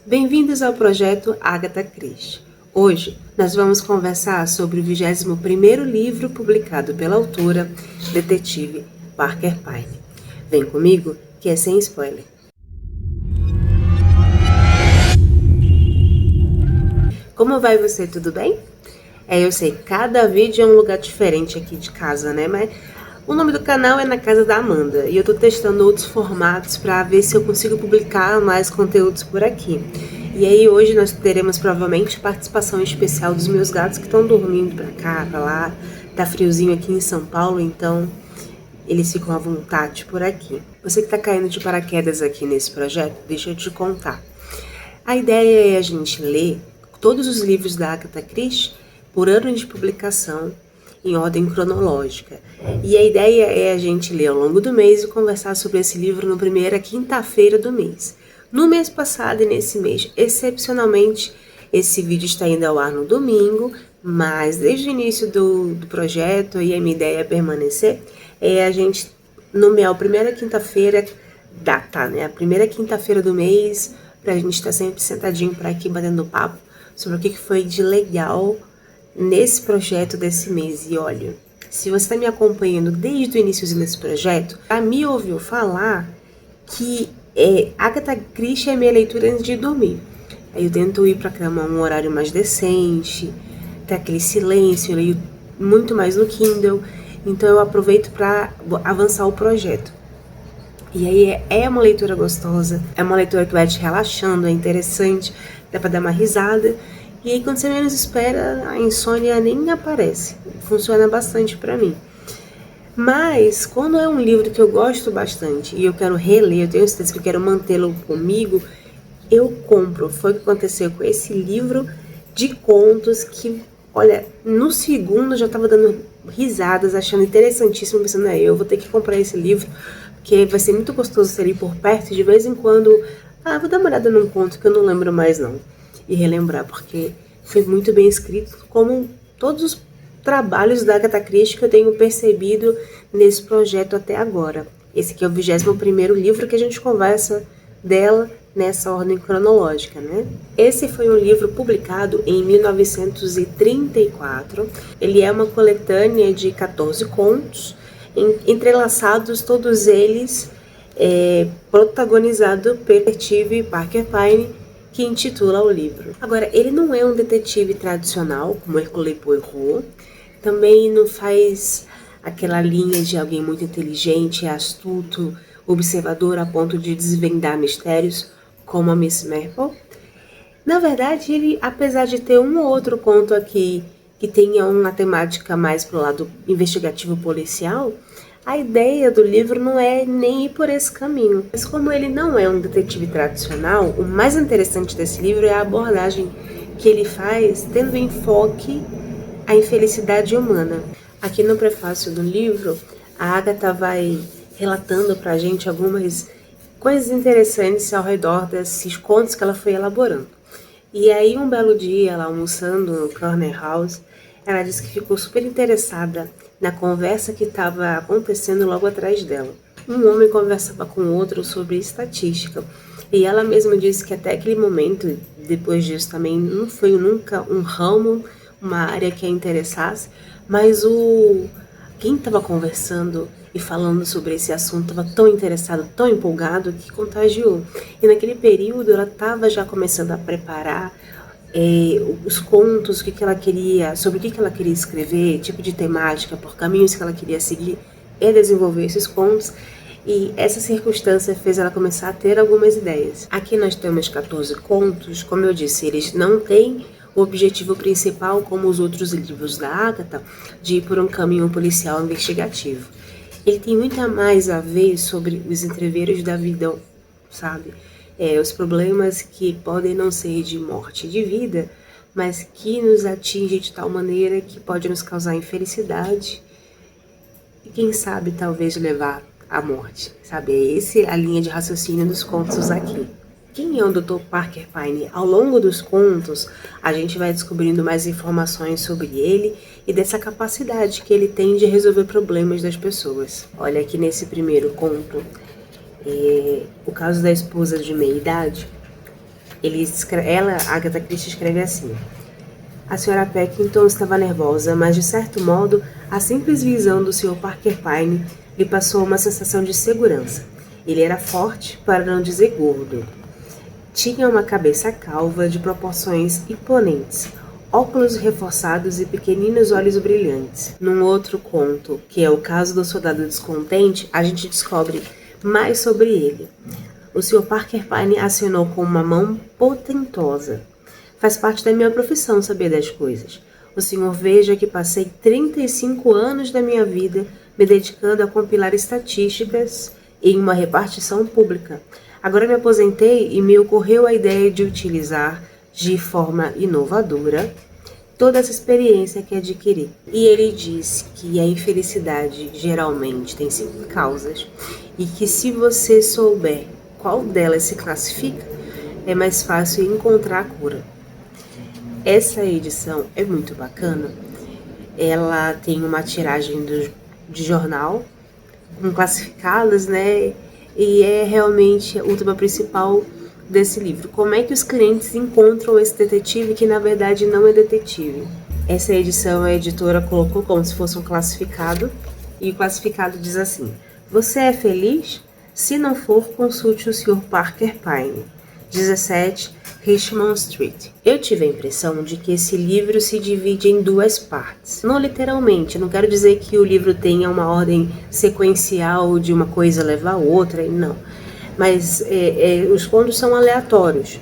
Bem-vindos ao projeto Agatha Christie. Hoje nós vamos conversar sobre o 21º livro publicado pela autora, detetive Parker Pyne. Vem comigo que é sem spoiler. Como vai você? Tudo bem? Eu sei, cada vídeo é um lugar diferente aqui de casa, né? Mas o nome do canal é Na Casa da Amanda e eu tô testando outros formatos para ver se eu consigo publicar mais conteúdos por aqui. E aí hoje nós teremos provavelmente participação especial dos meus gatos que estão dormindo pra cá, pra lá. Tá friozinho aqui em São Paulo, então eles ficam à vontade por aqui. Você que tá caindo de paraquedas aqui nesse projeto, deixa eu te contar. A ideia é a gente ler todos os livros da Agatha Christie por ano de publicação, em ordem cronológica. E a ideia é a gente ler ao longo do mês e conversar sobre esse livro na primeira quinta-feira do mês. No mês passado e nesse mês, excepcionalmente, esse vídeo está indo ao ar no domingo, mas desde o início do projeto, e a minha ideia é permanecer, é a gente nomear a primeira quinta-feira, né? A primeira quinta-feira do mês, para a gente estar sempre sentadinho por aqui, batendo papo sobre o que foi de legal nesse projeto desse mês. E olha, se você está me acompanhando desde o início desse projeto, já me ouviu falar que Agatha Christie é minha leitura antes de dormir. Aí eu tento ir para a cama um horário mais decente, ter aquele silêncio, eu leio muito mais no Kindle, então eu aproveito para avançar o projeto. E aí é uma leitura gostosa, é uma leitura que vai te relaxando, é interessante, dá para dar uma risada. E aí, quando você menos espera, a insônia nem aparece. Funciona bastante pra mim. Mas, quando é um livro que eu gosto bastante e eu quero reler, eu tenho certeza que eu quero mantê-lo comigo, eu compro. Foi o que aconteceu com esse livro de contos que, olha, no segundo eu já tava dando risadas, achando interessantíssimo, pensando, eu vou ter que comprar esse livro, porque vai ser muito gostoso ser ali por perto e de vez em quando, vou dar uma olhada num conto que eu não lembro mais não. E relembrar, porque foi muito bem escrito, como todos os trabalhos da Agatha Christie que eu tenho percebido nesse projeto até agora. Esse aqui é o 21º livro que a gente conversa dela nessa ordem cronológica, né? Esse foi um livro publicado em 1934. Ele é uma coletânea de 14 contos, entrelaçados todos eles, protagonizado pelo detetive Parker Pyne, que intitula o livro. Agora, ele não é um detetive tradicional, como Hercule Poirot, também não faz aquela linha de alguém muito inteligente, astuto, observador a ponto de desvendar mistérios, como a Miss Marple. Na verdade, ele, apesar de ter um ou outro conto aqui que tenha uma temática mais pro lado investigativo policial, a ideia do livro não é nem ir por esse caminho. Mas como ele não é um detetive tradicional, o mais interessante desse livro é a abordagem que ele faz, tendo em enfoque a infelicidade humana. Aqui no prefácio do livro, a Agatha vai relatando pra gente algumas coisas interessantes ao redor desses contos que ela foi elaborando. E aí, um belo dia, ela almoçando no Corner House, ela disse que ficou super interessada na conversa que estava acontecendo logo atrás dela. Um homem conversava com outro sobre estatística, e ela mesma disse que até aquele momento, depois disso também, não foi nunca um ramo, uma área que a interessasse, mas quem estava conversando e falando sobre esse assunto estava tão interessado, tão empolgado, que contagiou. E naquele período ela estava já começando a preparar os contos, sobre o que ela queria escrever, tipo de temática, por caminhos que ela queria seguir e desenvolver esses contos. E essa circunstância fez ela começar a ter algumas ideias. Aqui nós temos 14 contos, como eu disse, eles não têm o objetivo principal, como os outros livros da Agatha, de ir por um caminho policial investigativo. Ele tem muito mais a ver sobre os entreveros da vida, sabe? Os problemas que podem não ser de morte e de vida, mas que nos atingem de tal maneira que pode nos causar infelicidade e quem sabe talvez levar à morte, sabe? Essa é a linha de raciocínio dos contos aqui. Quem é o Dr. Parker Pyne? Ao longo dos contos, a gente vai descobrindo mais informações sobre ele e dessa capacidade que ele tem de resolver problemas das pessoas. Olha aqui nesse primeiro conto, o caso da esposa de meia-idade. Agatha Christie, escreve assim: a Sra. Packington estava nervosa, mas de certo modo, a simples visão do Sr. Parker Pyne lhe passou uma sensação de segurança. Ele era forte, para não dizer gordo. Tinha uma cabeça calva de proporções imponentes, óculos reforçados e pequeninos olhos brilhantes. Num outro conto, que é o caso do soldado descontente, a gente descobre mais sobre ele. O Sr. Parker Pyne acionou com uma mão potentosa. Faz parte da minha profissão saber das coisas. O senhor veja que passei 35 anos da minha vida me dedicando a compilar estatísticas em uma repartição pública. Agora me aposentei e me ocorreu a ideia de utilizar, de forma inovadora, toda essa experiência que adquiri. E ele disse que a infelicidade geralmente tem 5 causas e que se você souber qual delas se classifica, é mais fácil encontrar a cura. Essa edição é muito bacana. Ela tem uma tiragem de jornal com classificadas, né? E é realmente o tema principal desse livro. Como é que os clientes encontram esse detetive que na verdade não é detetive? Essa edição a editora colocou como se fosse um classificado, e o classificado diz assim: você é feliz? Se não for, consulte o Sr. Parker Pyne, 17 Richmond Street. Eu tive a impressão de que esse livro se divide em 2 partes. Não literalmente, não quero dizer que o livro tenha uma ordem sequencial de uma coisa levar a outra, não. Mas os contos são aleatórios.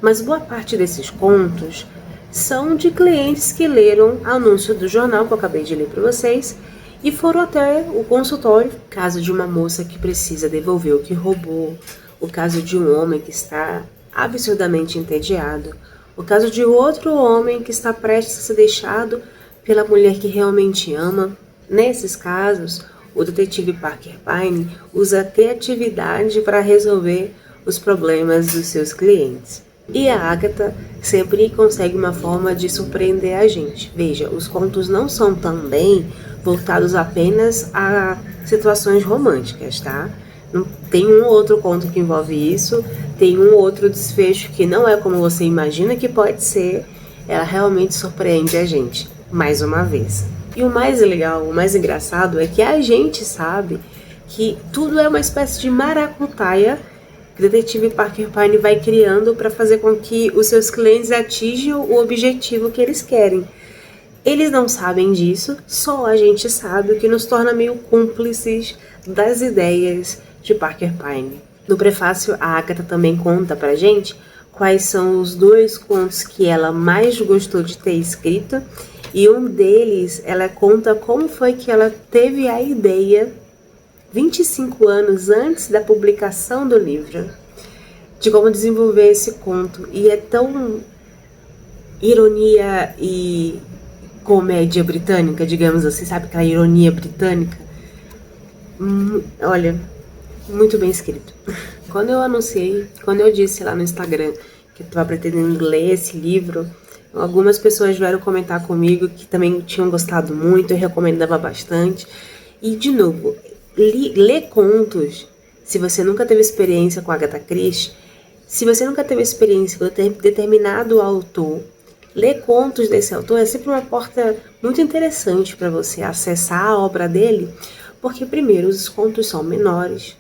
Mas boa parte desses contos são de clientes que leram anúncio do jornal que eu acabei de ler para vocês e foram até o consultório. Caso de uma moça que precisa devolver o que roubou, o caso de um homem que está absurdamente entediado, o caso de outro homem que está prestes a ser deixado pela mulher que realmente ama. Nesses casos, o detetive Parker Pyne usa a criatividade para resolver os problemas dos seus clientes. E a Agatha sempre consegue uma forma de surpreender a gente. Veja, os contos não são também voltados apenas a situações românticas, tá? Tem um outro conto que envolve isso, tem um outro desfecho que não é como você imagina que pode ser. Ela realmente surpreende a gente, mais uma vez. E o mais legal, o mais engraçado é que a gente sabe que tudo é uma espécie de maracutaia que o detetive Parker Pyne vai criando para fazer com que os seus clientes atinjam o objetivo que eles querem. Eles não sabem disso, só a gente sabe, o que nos torna meio cúmplices das ideias de Parker Pyne. No prefácio, a Agatha também conta pra gente quais são os 2 contos que ela mais gostou de ter escrito, e um deles ela conta como foi que ela teve a ideia, 25 anos antes da publicação do livro, de como desenvolver esse conto. E é tão ironia e comédia britânica, digamos assim, sabe, aquela ironia britânica. Olha, muito bem escrito. Quando eu disse lá no Instagram que eu estava pretendendo ler esse livro, algumas pessoas vieram comentar comigo que também tinham gostado muito, eu recomendava bastante. E, de novo, ler contos, se você nunca teve experiência com Agatha Christie, se você nunca teve experiência com determinado autor, ler contos desse autor é sempre uma porta muito interessante para você acessar a obra dele, porque, primeiro, os contos são menores,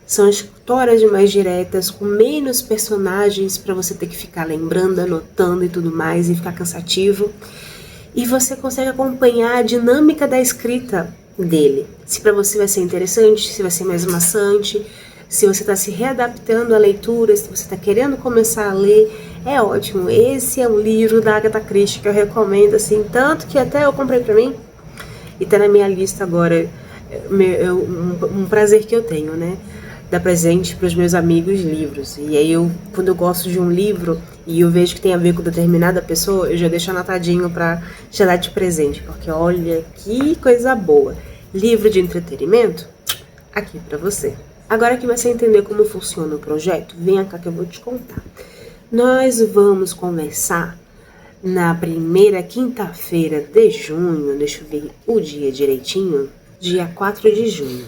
são histórias mais diretas, com menos personagens para você ter que ficar lembrando, anotando e tudo mais, e ficar cansativo. E você consegue acompanhar a dinâmica da escrita dele. Se para você vai ser interessante, se vai ser mais maçante, se você está se readaptando à leitura, se você está querendo começar a ler, é ótimo. Esse é um livro da Agatha Christie que eu recomendo, assim, tanto que até eu comprei para mim e está na minha lista agora. Um prazer que eu tenho, né? Dar presente para os meus amigos livros. E aí quando eu gosto de um livro e eu vejo que tem a ver com determinada pessoa, eu já deixo anotadinho para já dar de presente, porque olha que coisa boa. Livro de entretenimento, aqui para você. Agora que você entender como funciona o projeto, venha cá que eu vou te contar. Nós vamos conversar na primeira quinta-feira de junho, deixa eu ver o dia direitinho, dia 4 de junho.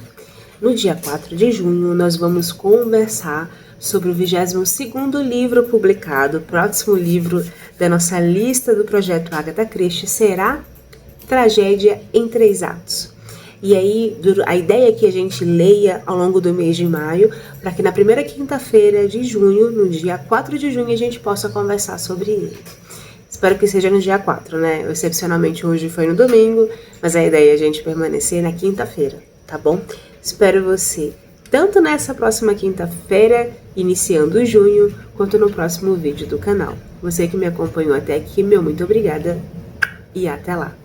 No dia 4 de junho, nós vamos conversar sobre o 22º livro publicado. O próximo livro da nossa lista do projeto Agatha Christie será Tragédia em 3 Atos. E aí, a ideia é que a gente leia ao longo do mês de maio, para que na primeira quinta-feira de junho, no dia 4 de junho, a gente possa conversar sobre ele. Espero que seja no dia 4, né? Excepcionalmente hoje foi no domingo, mas a ideia é a gente permanecer na quinta-feira, tá bom? Espero você tanto nessa próxima quinta-feira, iniciando junho, quanto no próximo vídeo do canal. Você que me acompanhou até aqui, meu muito obrigada e até lá!